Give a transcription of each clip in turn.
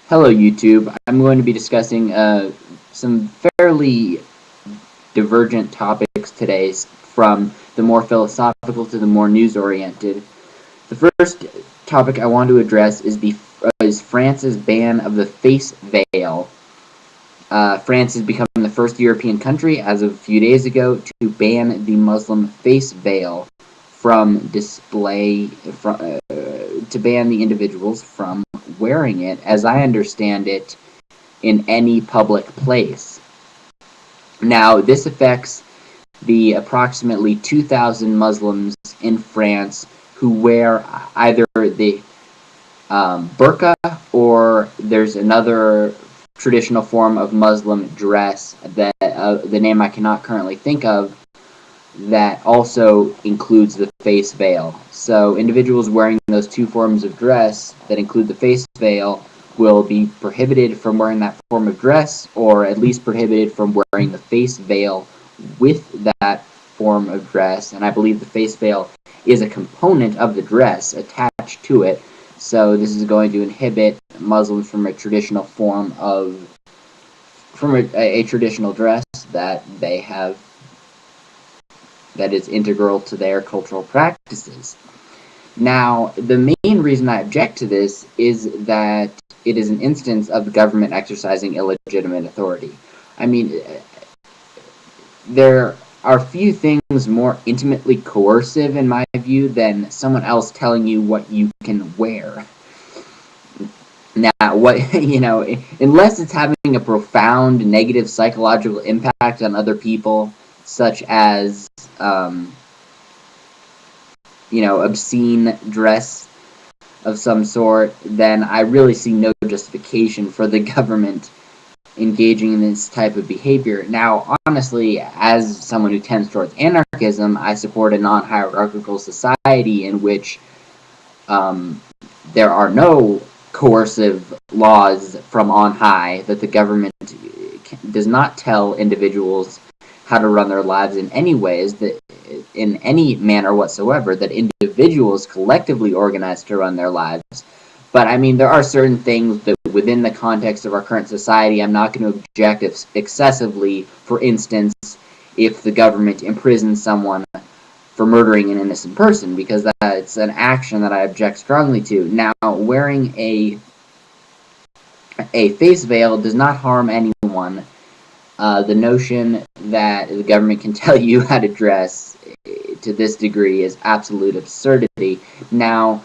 Hello YouTube. I'm going to be discussing some fairly divergent topics today, from the more philosophical to the more news-oriented. The first topic I want to address is France's ban of the face veil. France has become the first European country, as of a few days ago, to ban the Muslim face veil from display, to ban the individuals from wearing it, as I understand it, in any public place. Now, this affects the approximately 2,000 Muslims in France who wear either the burqa, or there's another traditional form of Muslim dress that the name I cannot currently think of, that also includes the face veil. So individuals wearing those two forms of dress that include the face veil will be prohibited from wearing that form of dress, or at least prohibited from wearing the face veil with that form of dress. And I believe the face veil is a component of the dress attached to it. So this is going to inhibit Muslims from a traditional form of, from a traditional dress that they have, that is integral to their cultural practices. Now, the main reason I object to this is that it is an instance of the government exercising illegitimate authority. I mean, there are few things more intimately coercive, in my view, than someone else telling you what you can wear. Now, unless it's having a profound negative psychological impact on other people, such as, obscene dress of some sort, then I really see no justification for the government engaging in this type of behavior. Now, honestly, as someone who tends towards anarchism, I support a non-hierarchical society in which there are no coercive laws from on high, that the government does not tell individuals how to run their lives in any ways, that in any manner whatsoever, that individuals collectively organize to run their lives. But I mean, there are certain things that within the context of our current society, I'm not going to object excessively. For instance, if the government imprisons someone for murdering an innocent person, because that's an action that I object strongly to. Now, wearing a face veil does not harm anyone. The notion that the government can tell you how to dress to this degree is absolute absurdity. Now,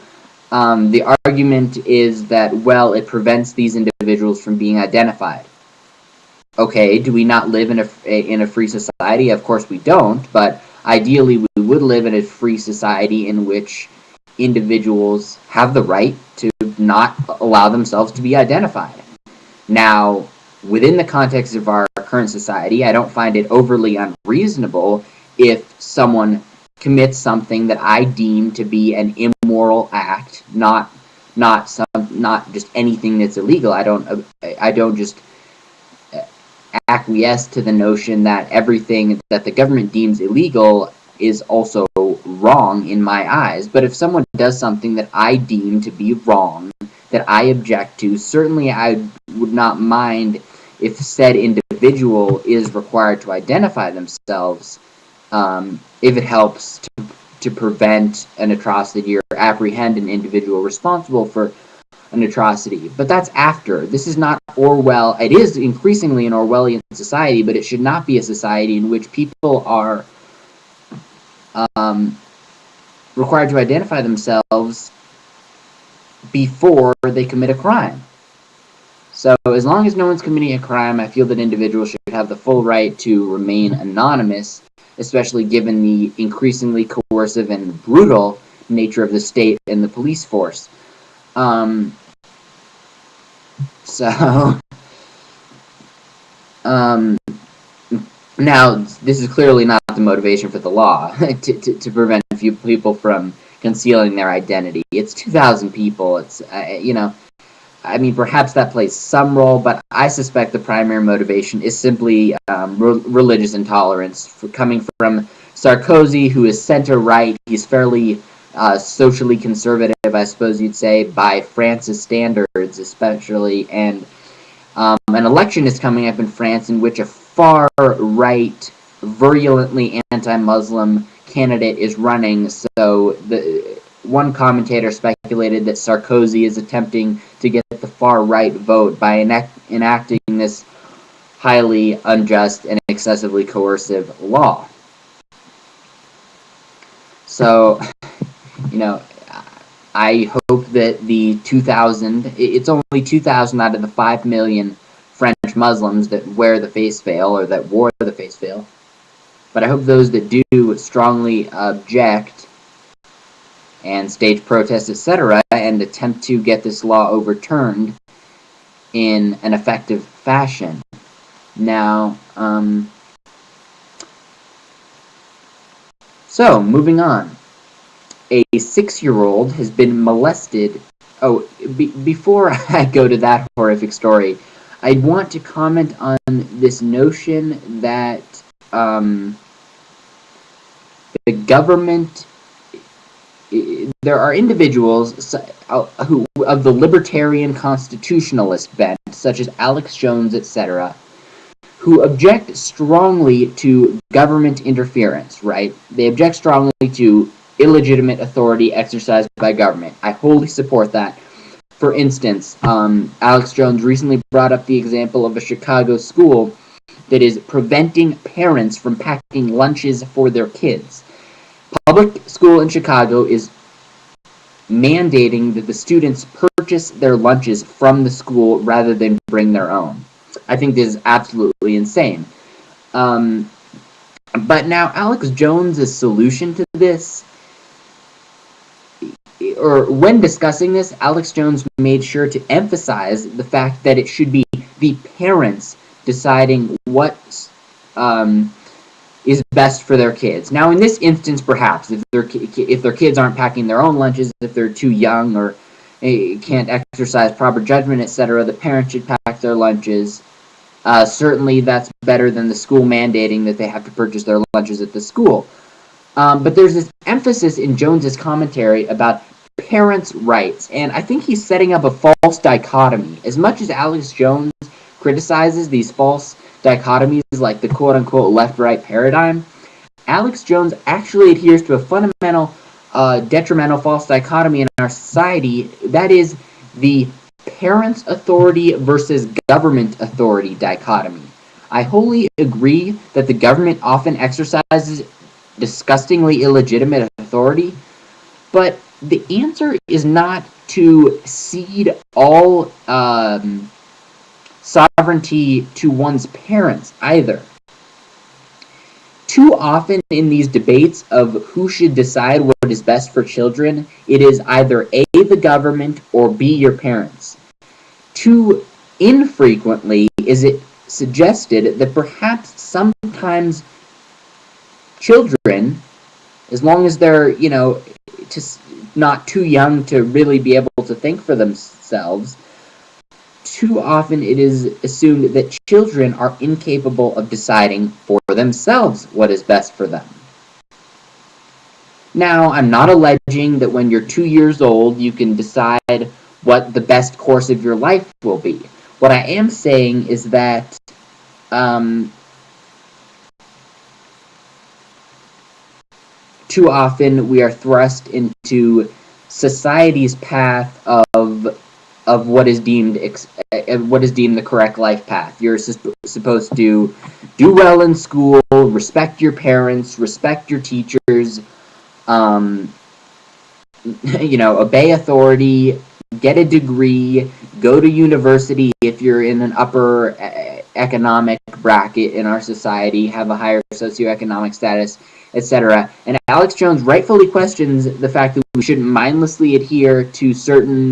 the argument is that, well, it prevents these individuals from being identified. Okay, do we not live in a free society? Of course we don't, but ideally we would live in a free society in which individuals have the right to not allow themselves to be identified. Now, within the context of our current society, I don't find it overly unreasonable if someone commits something that I deem to be an immoral act, not just anything that's illegal. I don't just acquiesce to the notion that everything that the government deems illegal is also wrong in my eyes. But if someone does something that I deem to be wrong, that I object to, certainly I would not mind if said individual is required to identify themselves, if it helps to prevent an atrocity or apprehend an individual responsible for an atrocity. But that's after. This is not Orwell. It is increasingly an Orwellian society, but it should not be a society in which people are required to identify themselves before they commit a crime. So as long as no one's committing a crime, I feel that individuals should have the full right to remain anonymous, especially given the increasingly coercive and brutal nature of the state and the police force. Now, this is clearly not the motivation for the law, to prevent people from concealing their identity. It's 2,000 people. It's, I mean, perhaps that plays some role, but I suspect the primary motivation is simply religious intolerance, coming from Sarkozy, who is center-right. He's fairly socially conservative, I suppose you'd say, by France's standards especially, and an election is coming up in France in which a far-right, virulently anti-Muslim candidate is running. So one commentator speculated that Sarkozy is attempting to get the far-right vote by enacting this highly unjust and excessively coercive law. So, I hope that it's only 2,000 out of the 5 million French Muslims that wear the face veil, or that wore the face veil. But I hope those that do strongly object and stage protests, etc., and attempt to get this law overturned in an effective fashion. Now, so moving on. A 6-year-old has been molested. Before I go to that horrific story, I want to comment on this notion that the government, there are individuals who of the libertarian constitutionalist bent, such as Alex Jones, etc., who object strongly to government interference, right? They object strongly to illegitimate authority exercised by government. I wholly support that. For instance, Alex Jones recently brought up the example of a Chicago school that is preventing parents from packing lunches for their kids. Public school in Chicago is mandating that the students purchase their lunches from the school rather than bring their own. I think this is absolutely insane. But now Alex Jones' solution to this, or when discussing this, Alex Jones made sure to emphasize the fact that it should be the parents deciding what is best for their kids. Now, in this instance, perhaps, if their kids aren't packing their own lunches, if they're too young or can't exercise proper judgment, etc., the parents should pack their lunches. Certainly, that's better than the school mandating that they have to purchase their lunches at the school. But there's this emphasis in Jones's commentary about parents' rights, and I think he's setting up a false dichotomy. As much as Alex Jones criticizes these false dichotomies like the quote-unquote left-right paradigm, Alex Jones actually adheres to a fundamental detrimental false dichotomy in our society, that is the parents' authority versus government authority dichotomy. I wholly agree that the government often exercises disgustingly illegitimate authority, but the answer is not to cede all sovereignty to one's parents either. Too often in these debates of who should decide what is best for children, it is either A, the government, or B, your parents. Too infrequently is it suggested that perhaps sometimes children, as long as they're, not too young to really be able to think for themselves, too often it is assumed that children are incapable of deciding for themselves what is best for them. Now, I'm not alleging that when you're 2 years old you can decide what the best course of your life will be. What I am saying is that too often we are thrust into society's path of what is deemed the correct life path. You're supposed to do well in school, respect your parents, respect your teachers, obey authority, get a degree, go to university if you're in an upper economic bracket in our society, have a higher socioeconomic status, etc. And Alex Jones rightfully questions the fact that we shouldn't mindlessly adhere to certain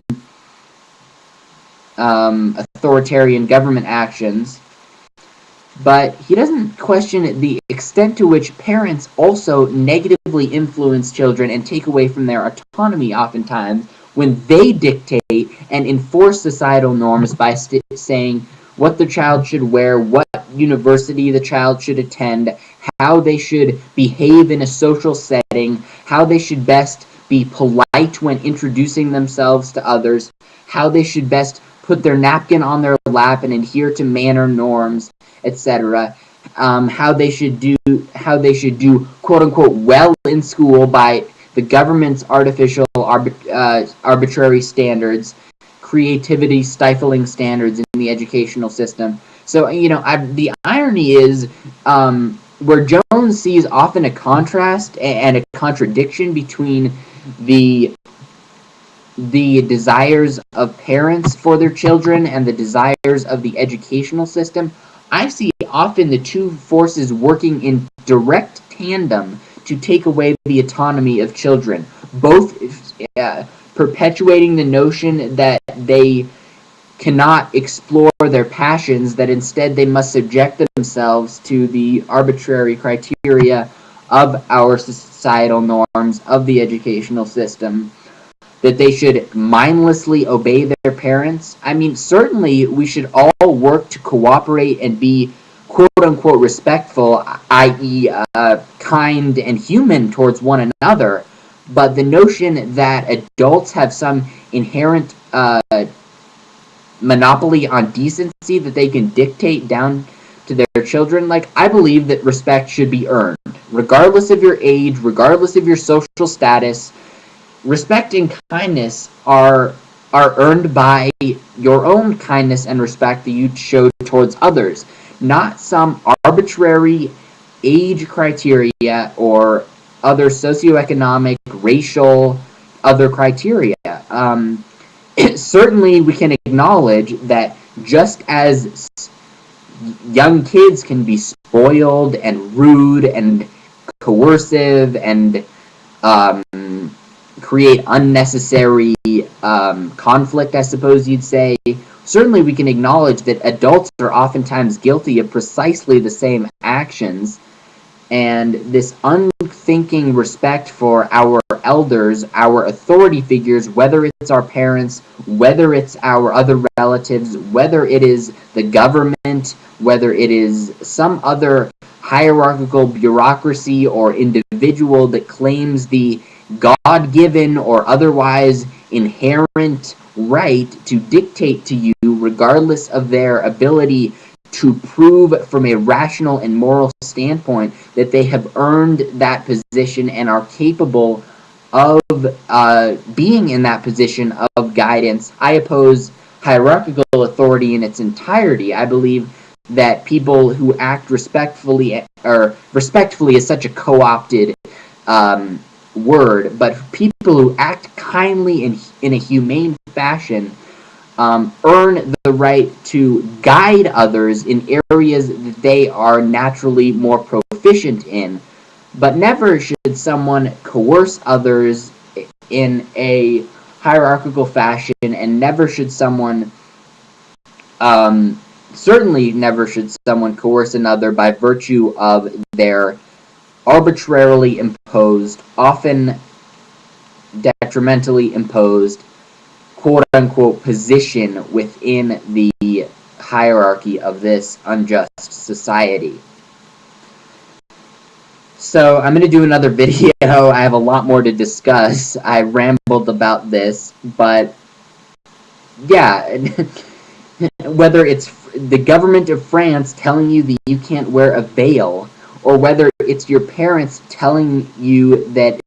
authoritarian government actions, but he doesn't question the extent to which parents also negatively influence children and take away from their autonomy oftentimes when they dictate and enforce societal norms by saying what the child should wear, what university the child should attend, how they should behave in a social setting, how they should best be polite when introducing themselves to others, how they should best put their napkin on their lap and adhere to manner norms, etc. How they should do quote unquote well in school by the government's artificial arbitrary standards, creativity stifling standards in the educational system. So the irony is, where Jones sees often a contrast and a contradiction between the desires of parents for their children and the desires of the educational system, I see often the two forces working in direct tandem to take away the autonomy of children, both perpetuating the notion that they cannot explore their passions, that instead they must subject themselves to the arbitrary criteria of our societal norms, of the educational system, that they should mindlessly obey their parents. I mean, certainly we should all work to cooperate and be quote-unquote respectful, i.e. Kind and human towards one another, but the notion that adults have some inherent monopoly on decency that they can dictate down to their children, I believe that respect should be earned, regardless of your age, regardless of your social status. Respect and kindness are earned by your own kindness and respect that you show towards others, not some arbitrary age criteria or other socioeconomic, racial, other criteria. Certainly we can acknowledge that just as young kids can be spoiled and rude and coercive and create unnecessary conflict, I suppose you'd say, certainly we can acknowledge that adults are oftentimes guilty of precisely the same actions, and this unthinking respect for our elders, our authority figures, whether it's our parents, whether it's our other relatives, whether it is the government, whether it is some other hierarchical bureaucracy or individual that claims the God-given or otherwise inherent right to dictate to you regardless of their ability to prove from a rational and moral standpoint that they have earned that position and are capable of being in that position of guidance. I oppose hierarchical authority in its entirety. I believe that people who act respectfully, or respectfully is such a co-opted word, but people who act kindly in a humane fashion earn the right to guide others in areas that they are naturally more proficient in. But never should someone coerce others in a hierarchical fashion, and never should someone, certainly never should someone coerce another by virtue of their arbitrarily imposed, often detrimentally imposed, quote-unquote position within the hierarchy of this unjust society. So I'm going to do another video. I have a lot more to discuss. I rambled about this, but yeah, whether it's the government of France telling you that you can't wear a veil, or whether it's your parents telling you that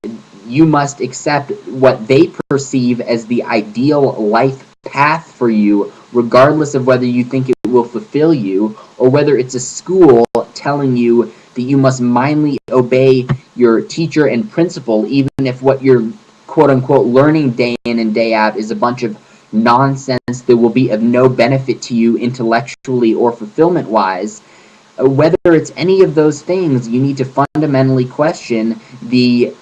you must accept what they perceive as the ideal life path for you, regardless of whether you think it will fulfill you, or whether it's a school telling you that you must mindly obey your teacher and principal, even if what you're quote-unquote learning day in and day out is a bunch of nonsense that will be of no benefit to you intellectually or fulfillment-wise. Whether it's any of those things, you need to fundamentally question the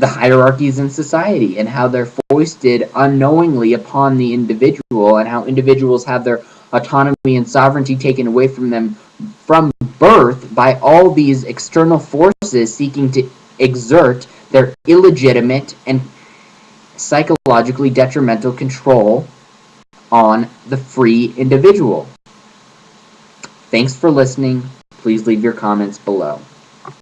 hierarchies in society and how they're foisted unknowingly upon the individual, and how individuals have their autonomy and sovereignty taken away from them from birth by all these external forces seeking to exert their illegitimate and psychologically detrimental control on the free individual. Thanks for listening. Please leave your comments below.